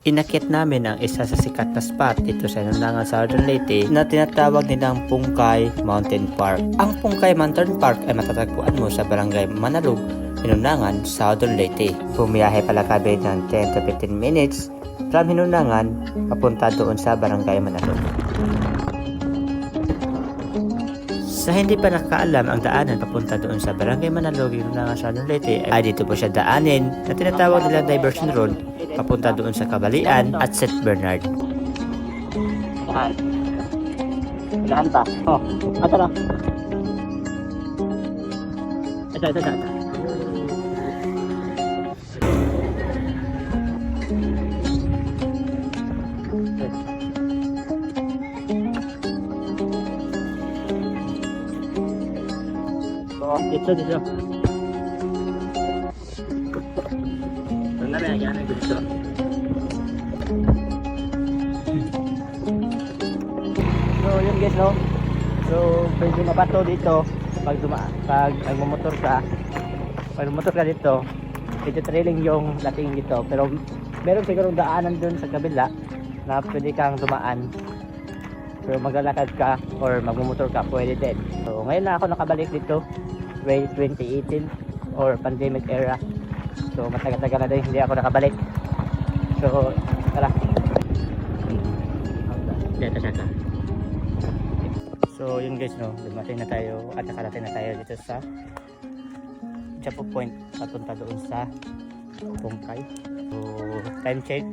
Inakyat namin ang isa sa sikat na spot dito sa Inundangan, Southern Leyte na tinatawag nilang Pungkay Mountain Park. Ang Pungkay Mountain Park ay matatagpuan mo sa barangay Manalug, Inundangan, Southern Leyte. Bumiyahe pala kami ng 10 to 15 minutes from Inundangan papunta doon sa barangay Manalug. Sa hindi pa nakakaalam ang daanan papunta doon sa barangay Manalug, Inundangan, Southern Leyte ay dito po siya daanin na tinatawag nilang Diversion Road papunta doon sa Kabalian at St. Bernard. Yan. Ilahan pa. Oh, ito na. Ito. Oh, dito. Ito na ba yan? Dito. So yun guys, no? So pwede mapato dito pag nagmumotor ka dito, medyo trailing yung dating dito, pero meron siguro daanan dun sa kabila na pwede kang dumaan, pero maglalakad ka or magmumotor ka, pwede din. So ngayon na ako nakabalik dito, way 2018 or pandemic era, so matagal-tagal na din hindi ako nakabalik. So tara, dito siya ka. So yun guys, no, dumating na tayo at nakarating na tayo dito sa Japo Point papunta doon sa Pungkay. So time check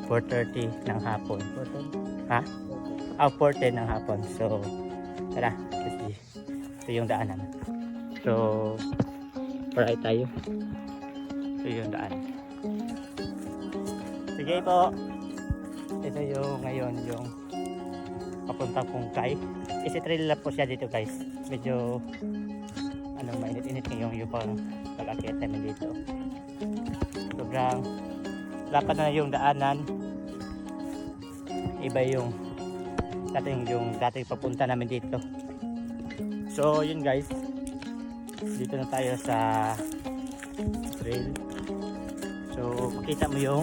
4:30 ng hapon. Ha? 4:10 ng hapon. So tara, ito yung daanan. So right tayo. Ito yung daan. Sige po. Ito yung ngayon yung papuntang Pungkay. Kasi trail lang po siya dito guys. Medyo mainit-init ngayong yung pag-akyat namin dito. Sobrang lapad na yung daanan. Iba yung dating papunta namin dito. So yun guys, dito na tayo sa trail. So makita mo yung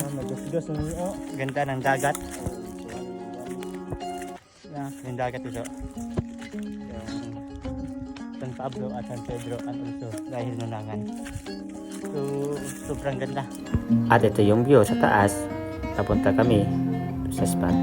ganda ng dagat. Yung dagat ito, yung San Pablo at San Pedro at also dahil Inundangan. So sobrang ganda. At ito yung view sa taas, papunta kami sa spot.